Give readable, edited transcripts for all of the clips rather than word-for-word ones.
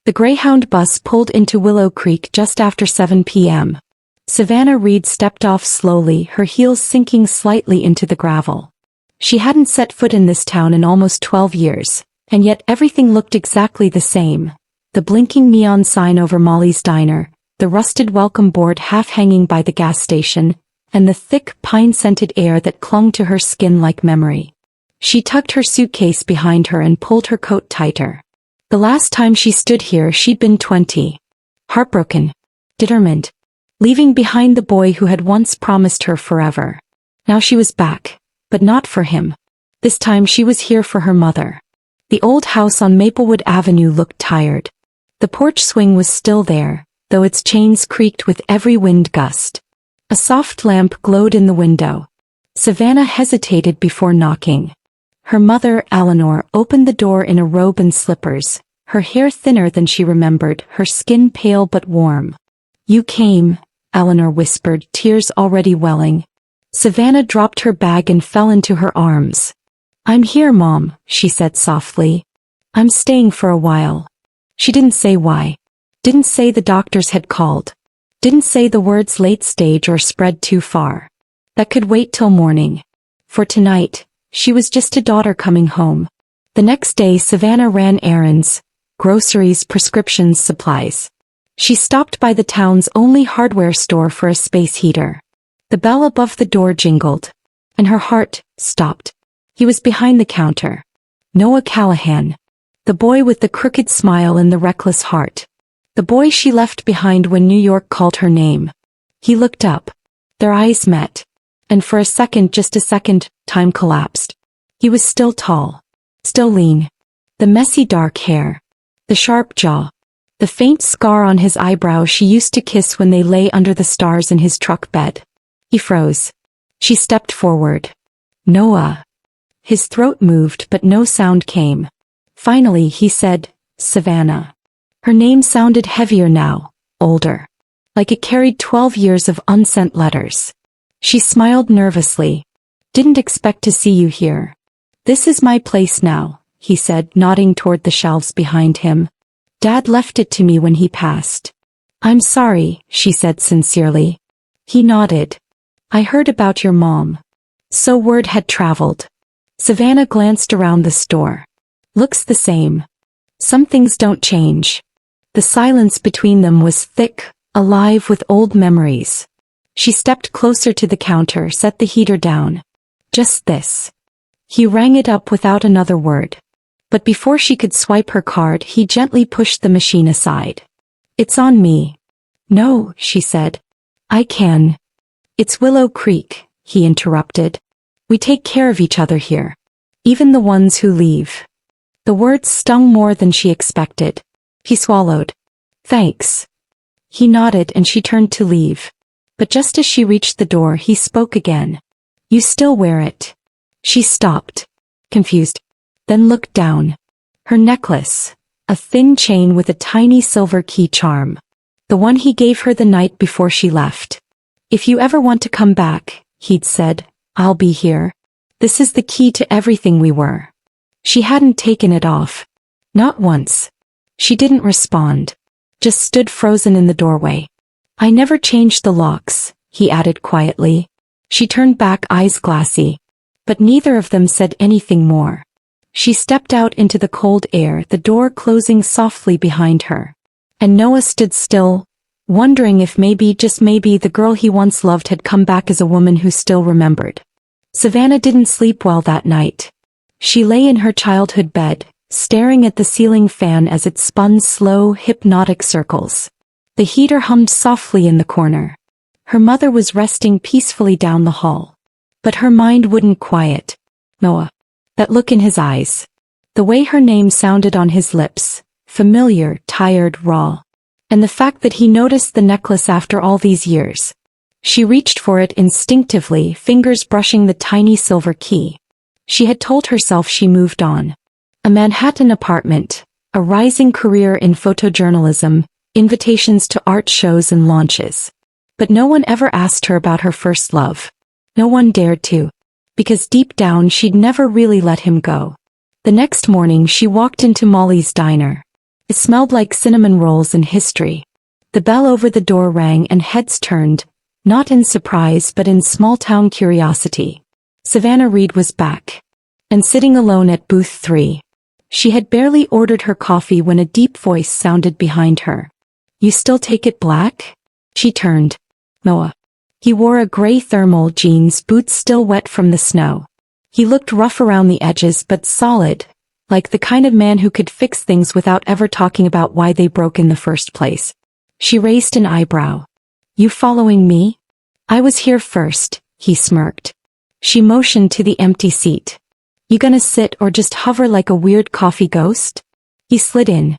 The Greyhound bus pulled into Willow Creek just after 7 p.m. Savannah Reed stepped off slowly, her heels sinking slightly into the gravel. She hadn't set foot in this town in almost 12 years, and yet everything looked exactly the same. The blinking neon sign over Molly's diner, the rusted welcome board half hanging by the gas station, and the thick, pine-scented air that clung to her skin like memory. She tucked her suitcase behind her and pulled her coat tighter. The last time she stood here she'd been 20. Heartbroken. Determined. Leaving behind the boy who had once promised her forever. Now she was back, but not for him. This time she was here for her mother. The old house on Maplewood Avenue looked tired. The porch swing was still there, though its chains creaked with every wind gust. A soft lamp glowed in the window. Savannah hesitated before knocking. Her mother, Eleanor, opened the door in a robe and slippers, her hair thinner than she remembered, her skin pale but warm. "You came," Eleanor whispered, tears already welling. Savannah dropped her bag and fell into her arms. "I'm here, Mom," she said softly. "I'm staying for a while." She didn't say why. Didn't say the doctors had called. Didn't say the words late stage or spread too far. That could wait till morning. For tonight, she was just a daughter coming home. The next day Savannah ran errands, groceries, prescriptions, supplies. She stopped by the town's only hardware store for a space heater. The bell above the door jingled, and her heart stopped. He was behind the counter. Noah Callahan. The boy with the crooked smile and the reckless heart. The boy she left behind when New York called her name. He looked up. Their eyes met. And for a second, just a second, time collapsed. He was still tall. Still lean. The messy dark hair. The sharp jaw. The faint scar on his eyebrow she used to kiss when they lay under the stars in his truck bed. He froze. She stepped forward. "Noah." His throat moved but no sound came. Finally he said, "Savannah." Her name sounded heavier now, older. Like it carried 12 years of unsent letters. She smiled nervously. "Didn't expect to see you here." "This is my place now," he said, nodding toward the shelves behind him. "Dad left it to me when he passed." "I'm sorry," she said sincerely. He nodded. "I heard about your mom." So word had traveled. Savannah glanced around the store. "Looks the same. Some things don't change." The silence between them was thick, alive with old memories. She stepped closer to the counter, set the heater down. "Just this." He rang it up without another word. But before she could swipe her card, he gently pushed the machine aside. "It's on me." "No," she said. "I can." "It's Willow Creek," he interrupted. "We take care of each other here. Even the ones who leave." The words stung more than she expected. He swallowed. "Thanks." He nodded and she turned to leave. But just as she reached the door, he spoke again. "You still wear it." She stopped, confused, then looked down. Her necklace, a thin chain with a tiny silver key charm. The one he gave her the night before she left. "If you ever want to come back," he'd said, "I'll be here. This is the key to everything we were." She hadn't taken it off. Not once. She didn't respond. Just stood frozen in the doorway. "I never changed the locks," he added quietly. She turned back, eyes glassy. But neither of them said anything more. She stepped out into the cold air, the door closing softly behind her. And Noah stood still, wondering if maybe, just maybe, the girl he once loved had come back as a woman who still remembered. Savannah didn't sleep well that night. She lay in her childhood bed, staring at the ceiling fan as it spun slow, hypnotic circles. The heater hummed softly in the corner. Her mother was resting peacefully down the hall. But her mind wouldn't quiet. Noah. That look in his eyes. The way her name sounded on his lips. Familiar, tired, raw. And the fact that he noticed the necklace after all these years. She reached for it instinctively, fingers brushing the tiny silver key. She had told herself she moved on. A Manhattan apartment, a rising career in photojournalism, invitations to art shows and launches. But no one ever asked her about her first love. No one dared to. Because deep down she'd never really let him go. The next morning she walked into Molly's diner. It smelled like cinnamon rolls and history. The bell over the door rang and heads turned, not in surprise but in small-town curiosity. Savannah Reed was back. And sitting alone at booth 3. She had barely ordered her coffee when a deep voice sounded behind her. "You still take it black?" She turned. Noah. He wore a gray thermal jeans, boots still wet from the snow. He looked rough around the edges but solid, like the kind of man who could fix things without ever talking about why they broke in the first place. She raised an eyebrow. "You following me?" "I was here first," he smirked. She motioned to the empty seat. "You gonna sit or just hover like a weird coffee ghost?" He slid in.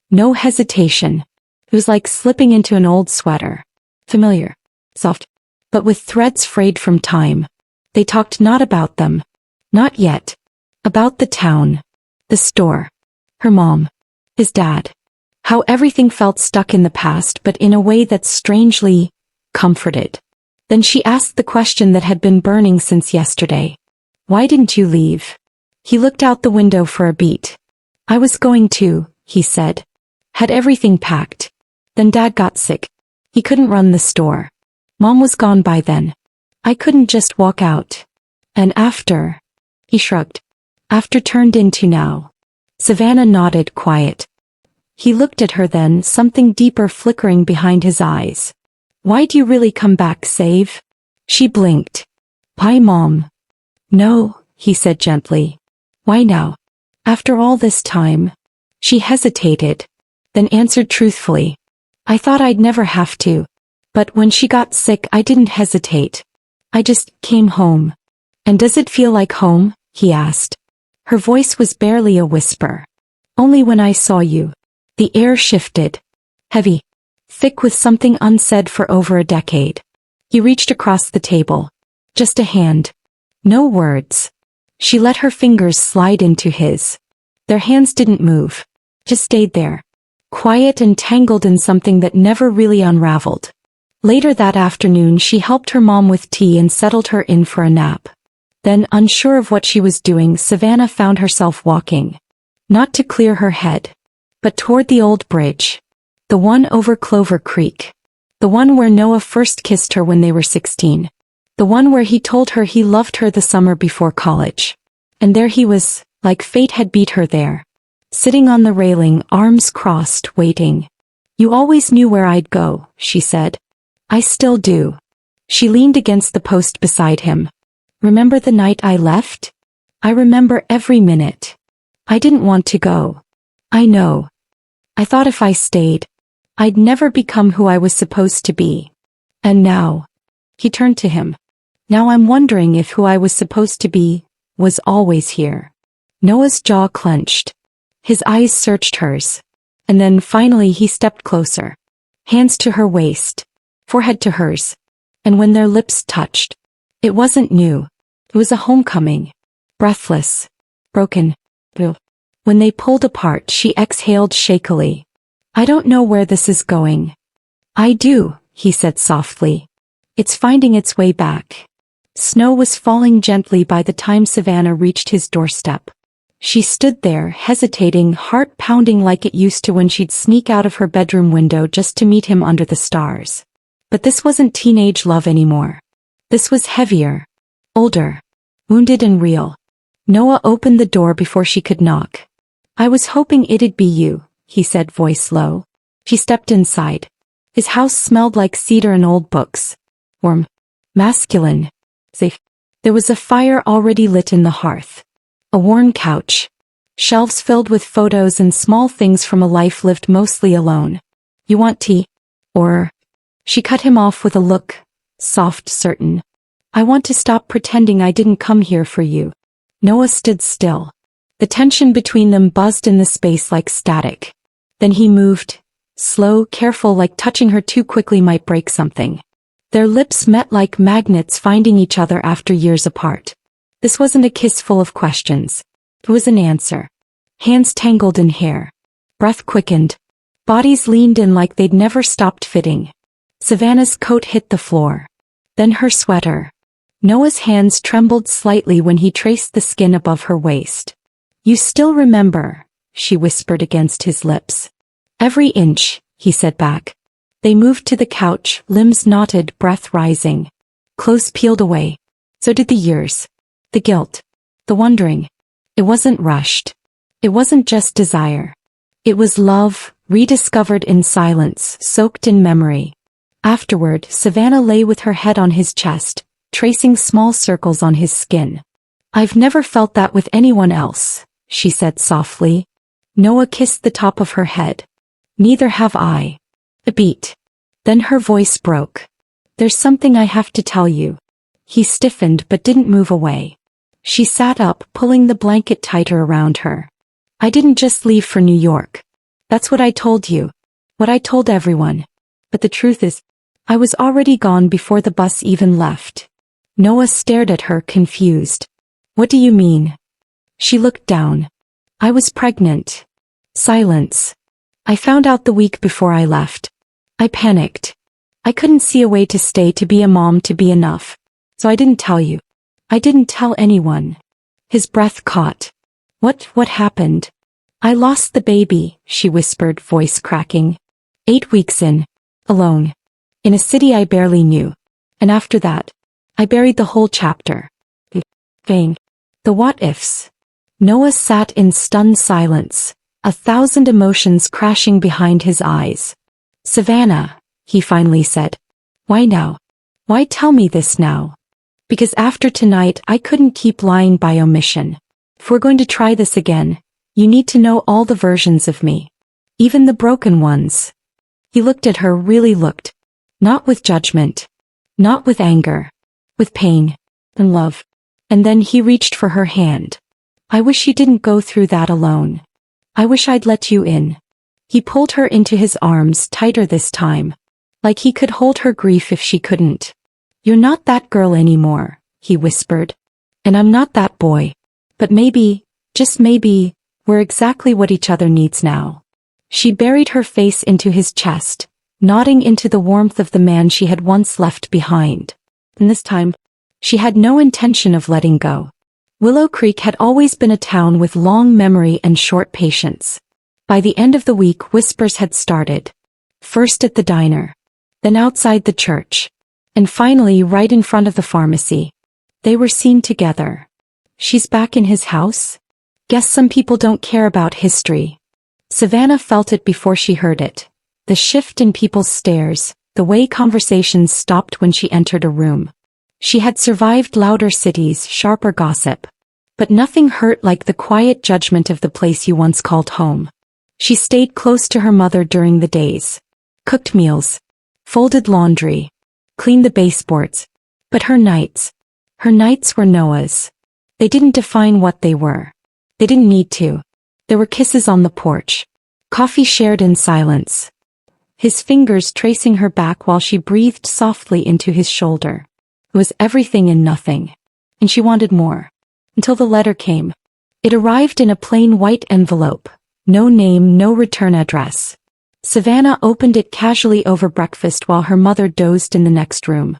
No hesitation. It was like slipping into an old sweater. Familiar. Soft. But with threads frayed from time. They talked not about them. Not yet. About the town. The store. Her mom. His dad. How everything felt stuck in the past but in a way that strangely comforted. Then she asked the question that had been burning since yesterday. "Why didn't you leave?" He looked out the window for a beat. "I was going to," he said. "Had everything packed. Then Dad got sick. He couldn't run the store. Mom was gone by then. I couldn't just walk out. And after," he shrugged. "After turned into now." Savannah nodded, quiet. He looked at her then, something deeper flickering behind his eyes. "Why'd you really come back, Save?" She blinked. "Why, Mom?" "No," he said gently. "Why now? After all this time?" She hesitated, then answered truthfully. "I thought I'd never have to. But when she got sick I didn't hesitate. I just came home." "And does it feel like home?" he asked. Her voice was barely a whisper. "Only when I saw you." The air shifted. Heavy. Thick with something unsaid for over a decade. He reached across the table. Just a hand. No words. She let her fingers slide into his. Their hands didn't move. Just stayed there. Quiet and tangled in something that never really unraveled. Later that afternoon she helped her mom with tea and settled her in for a nap. Then, unsure of what she was doing, Savannah found herself walking. Not to clear her head. But toward the old bridge. The one over Clover Creek. The one where Noah first kissed her when they were 16. The one where he told her he loved her the summer before college. And there he was, like fate had beat her there. Sitting on the railing, arms crossed, waiting. "You always knew where I'd go," she said. "I still do." She leaned against the post beside him. "Remember the night I left?" "I remember every minute. I didn't want to go." "I know. I thought if I stayed, I'd never become who I was supposed to be. And now," he turned to him. "Now I'm wondering if who I was supposed to be was always here." Noah's jaw clenched. His eyes searched hers. And then finally he stepped closer. Hands to her waist. Forehead to hers. And when their lips touched, it wasn't new. It was a homecoming. Breathless. Broken. When they pulled apart, she exhaled shakily. "I don't know where this is going." "I do," he said softly. "It's finding its way back." Snow was falling gently by the time Savannah reached his doorstep. She stood there, hesitating, heart pounding like it used to when she'd sneak out of her bedroom window just to meet him under the stars. But this wasn't teenage love anymore. This was heavier. Older. Wounded and real. Noah opened the door before she could knock. "I was hoping it'd be you," he said, voice low. She stepped inside. His house smelled like cedar and old books. Warm. Masculine. Safe. There was a fire already lit in the hearth. A worn couch. Shelves filled with photos and small things from a life lived mostly alone. "You want tea? Or?" She cut him off with a look. Soft, certain. "I want to stop pretending I didn't come here for you." Noah stood still. The tension between them buzzed in the space like static. Then he moved. Slow, careful, like touching her too quickly might break something. Their lips met like magnets, finding each other after years apart. This wasn't a kiss full of questions. It was an answer. Hands tangled in hair. Breath quickened. Bodies leaned in like they'd never stopped fitting. Savannah's coat hit the floor. Then her sweater. Noah's hands trembled slightly when he traced the skin above her waist. "You still remember," she whispered against his lips. Every inch, he said back. They moved to the couch, limbs knotted, breath rising. Clothes peeled away. So did the years. The guilt. The wondering. It wasn't rushed. It wasn't just desire. It was love, rediscovered in silence, soaked in memory. Afterward, Savannah lay with her head on his chest, tracing small circles on his skin. I've never felt that with anyone else, she said softly. Noah kissed the top of her head. Neither have I. A beat. Then her voice broke. There's something I have to tell you. He stiffened but didn't move away. She sat up, pulling the blanket tighter around her. I didn't just leave for New York. That's what I told you. What I told everyone. But the truth is, I was already gone before the bus even left. Noah stared at her, confused. What do you mean? She looked down. I was pregnant. Silence. I found out the week before I left. I panicked. I couldn't see a way to stay, to be a mom, to be enough. So I didn't tell you. I didn't tell anyone. His breath caught. What happened? I lost the baby, she whispered, voice cracking. 8 weeks in. Alone. In a city I barely knew. And after that, I buried the whole chapter. Bang. The what-ifs. Noah sat in stunned silence, 1,000 emotions crashing behind his eyes. Savannah, he finally said. Why now? Why tell me this now? Because after tonight I couldn't keep lying by omission. If we're going to try this again, you need to know all the versions of me. Even the broken ones. He looked at her, really looked. Not with judgment. Not with anger. With pain. And love. And then he reached for her hand. I wish you didn't go through that alone. I wish I'd let you in. He pulled her into his arms, tighter this time. Like he could hold her grief if she couldn't. You're not that girl anymore, he whispered. And I'm not that boy. But maybe, just maybe, we're exactly what each other needs now. She buried her face into his chest, nodding into the warmth of the man she had once left behind. And this time, she had no intention of letting go. Willow Creek had always been a town with long memory and short patience. By the end of the week, whispers had started. First at the diner. Then outside the church. And finally right in front of the pharmacy. They were seen together. She's back in his house? Guess some people don't care about history. Savannah felt it before she heard it. The shift in people's stares, the way conversations stopped when she entered a room. She had survived louder cities, sharper gossip. But nothing hurt like the quiet judgment of the place you once called home. She stayed close to her mother during the days. Cooked meals. Folded laundry. Cleaned the baseboards. But her nights were Noah's. They didn't define what they were. They didn't need to. There were kisses on the porch. Coffee shared in silence. His fingers tracing her back while she breathed softly into his shoulder. It was everything and nothing. And she wanted more. Until the letter came. It arrived in a plain white envelope. No name, no return address. Savannah opened it casually over breakfast while her mother dozed in the next room.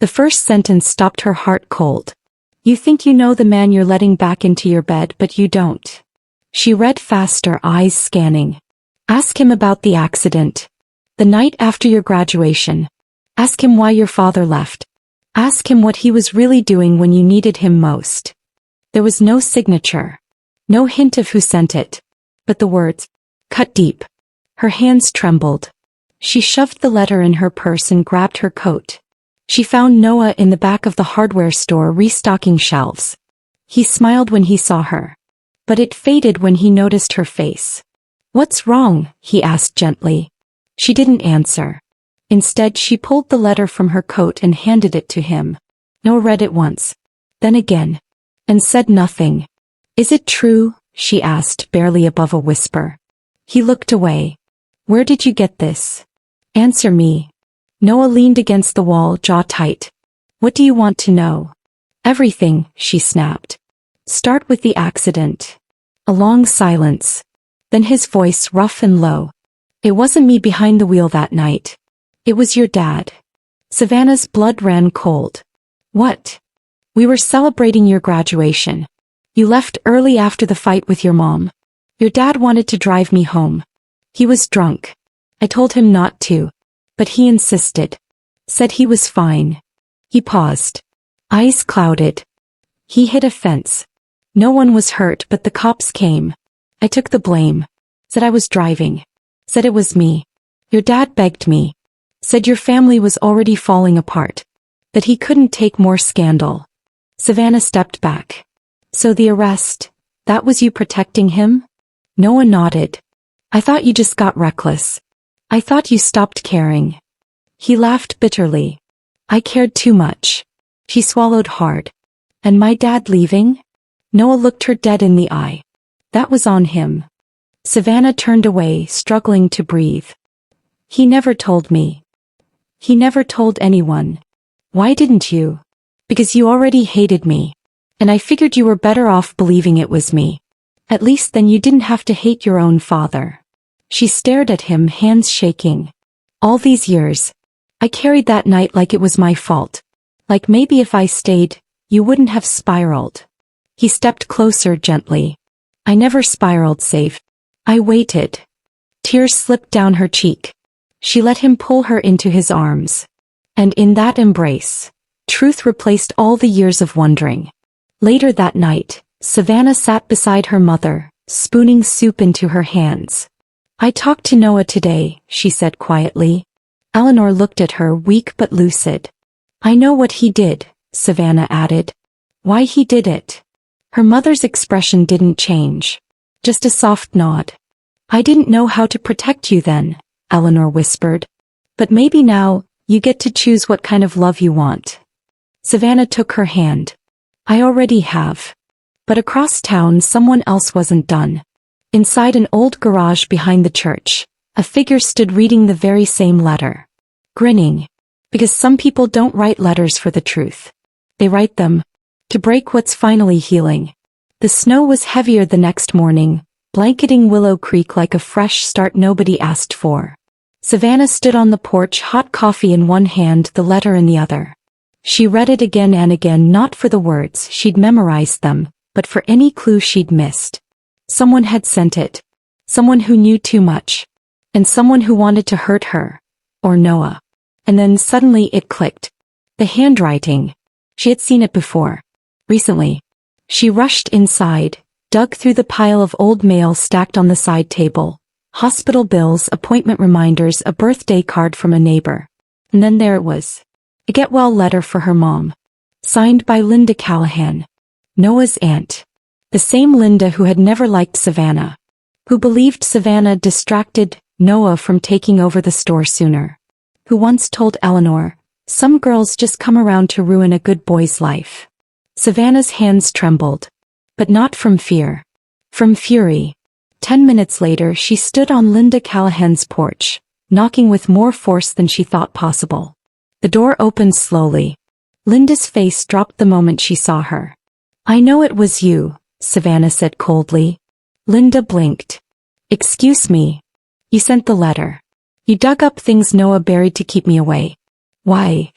The first sentence stopped her heart cold. You think you know the man you're letting back into your bed, but you don't. She read faster, eyes scanning. Ask him about the accident. The night after your graduation. Ask him why your father left. Ask him what he was really doing when you needed him most. There was no signature. No hint of who sent it. But the words, cut deep. Her hands trembled. She shoved the letter in her purse and grabbed her coat. She found Noah in the back of the hardware store restocking shelves. He smiled when he saw her. But it faded when he noticed her face. What's wrong? He asked gently. She didn't answer. Instead, she pulled the letter from her coat and handed it to him. Noah read it once. Then again. And said nothing. Is it true? She asked, barely above a whisper. He looked away. Where did you get this? Answer me. Noah leaned against the wall, jaw tight. What do you want to know? Everything, she snapped. Start with the accident. A long silence. Then his voice rough and low. It wasn't me behind the wheel that night. It was your dad. Savannah's blood ran cold. What? We were celebrating your graduation. You left early after the fight with your mom. Your dad wanted to drive me home. He was drunk. I told him not to. But he insisted. Said he was fine. He paused. Eyes clouded. He hit a fence. No one was hurt but the cops came. I took the blame. Said I was driving. Said it was me. Your dad begged me. Said your family was already falling apart. That he couldn't take more scandal. Savannah stepped back. So the arrest, that was you protecting him? Noah nodded. I thought you just got reckless. I thought you stopped caring. He laughed bitterly. I cared too much. She swallowed hard. And my dad leaving? Noah looked her dead in the eye. That was on him. Savannah turned away, struggling to breathe. He never told me. He never told anyone. Why didn't you? Because you already hated me. And I figured you were better off believing it was me. At least then you didn't have to hate your own father. She stared at him, hands shaking. All these years, I carried that night like it was my fault. Like maybe if I stayed, you wouldn't have spiraled. He stepped closer gently. I never spiraled, Safe. I waited. Tears slipped down her cheek. She let him pull her into his arms. And in that embrace, truth replaced all the years of wondering. Later that night, Savannah sat beside her mother, spooning soup into her hands. I talked to Noah today, she said quietly. Eleanor looked at her, weak but lucid. I know what he did, Savannah added. Why he did it. Her mother's expression didn't change. Just a soft nod. I didn't know how to protect you then, Eleanor whispered. But maybe now, you get to choose what kind of love you want. Savannah took her hand. I already have. But across town someone else wasn't done. Inside an old garage behind the church, a figure stood reading the very same letter. Grinning. Because some people don't write letters for the truth. They write them to break what's finally healing. The snow was heavier the next morning, blanketing Willow Creek like a fresh start nobody asked for. Savannah stood on the porch, hot coffee in one hand, the letter in the other. She read it again and again, not for the words, she'd memorized them, but for any clue she'd missed. Someone had sent it. Someone who knew too much. And someone who wanted to hurt her. Or Noah. And then suddenly it clicked. The handwriting. She had seen it before. Recently. She rushed inside, dug through the pile of old mail stacked on the side table. Hospital bills, appointment reminders, a birthday card from a neighbor. And then there it was. A get-well letter for her mom. Signed by Linda Callahan. Noah's aunt. The same Linda who had never liked Savannah. Who believed Savannah distracted Noah from taking over the store sooner. Who once told Eleanor, some girls just come around to ruin a good boy's life. Savannah's hands trembled. But not from fear. From fury. 10 minutes later she stood on Linda Callahan's porch, knocking with more force than she thought possible. The door opened slowly. Linda's face dropped the moment she saw her. I know it was you, Savannah said coldly. Linda blinked. Excuse me. You sent the letter. You dug up things Noah buried to keep me away. Why?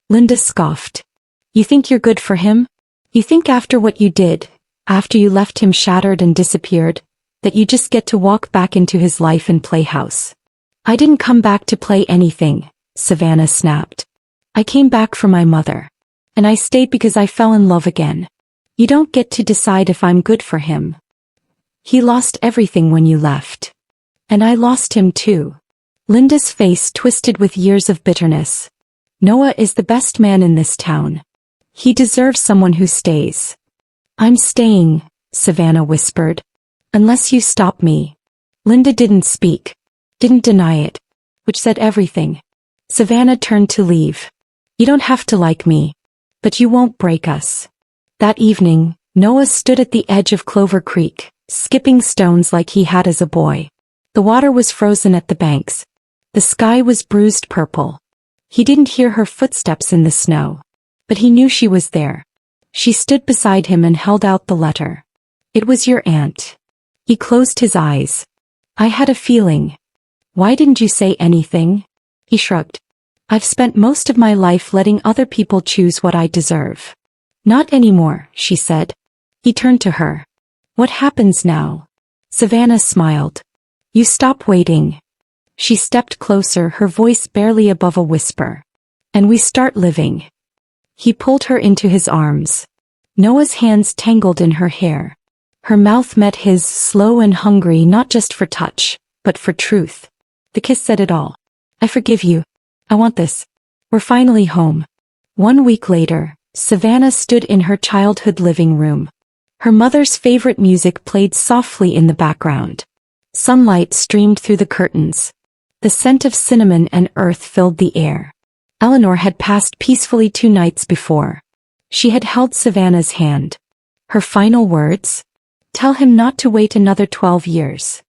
Linda scoffed. You think you're good for him? You think after what you did, after you left him shattered and disappeared, that you just get to walk back into his life and play house? I didn't come back to play anything, Savannah snapped. I came back for my mother. And I stayed because I fell in love again. You don't get to decide if I'm good for him. He lost everything when you left. And I lost him too. Linda's face twisted with years of bitterness. Noah is the best man in this town. He deserves someone who stays. I'm staying, Savannah whispered. Unless you stop me. Linda didn't speak. Didn't deny it. Which said everything. Savannah turned to leave. You don't have to like me. But you won't break us. That evening, Noah stood at the edge of Clover Creek, skipping stones like he had as a boy. The water was frozen at the banks. The sky was bruised purple. He didn't hear her footsteps in the snow. But he knew she was there. She stood beside him and held out the letter. It was your aunt. He closed his eyes. I had a feeling. Why didn't you say anything? He shrugged. I've spent most of my life letting other people choose what I deserve. Not anymore, she said. He turned to her. What happens now? Savannah smiled. You stop waiting. She stepped closer, her voice barely above a whisper. And we start living. He pulled her into his arms. Noah's hands tangled in her hair. Her mouth met his, slow and hungry, not just for touch, but for truth. The kiss said it all. I forgive you. I want this. We're finally home. 1 week later, Savannah stood in her childhood living room. Her mother's favorite music played softly in the background. Sunlight streamed through the curtains. The scent of cinnamon and earth filled the air. Eleanor had passed peacefully 2 nights before. She had held Savannah's hand. Her final words? Tell him not to wait another 12 years.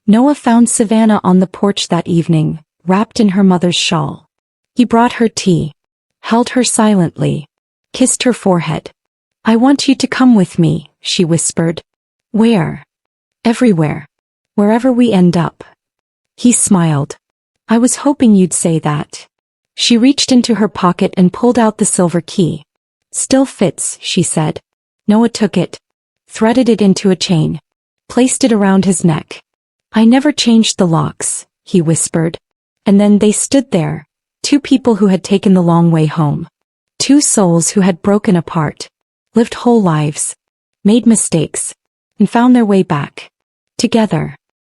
Noah found Savannah on the porch that evening, wrapped in her mother's shawl. He brought her tea, held her silently, kissed her forehead. I want you to come with me, she whispered. Where? Everywhere. Wherever we end up. He smiled. I was hoping you'd say that. She reached into her pocket and pulled out the silver key. Still fits, she said. Noah took it, threaded it into a chain, placed it around his neck. I never changed the locks, he whispered. And then they stood there, 2 people who had taken the long way home. 2 souls who had broken apart, lived whole lives, made mistakes, and found their way back. Together.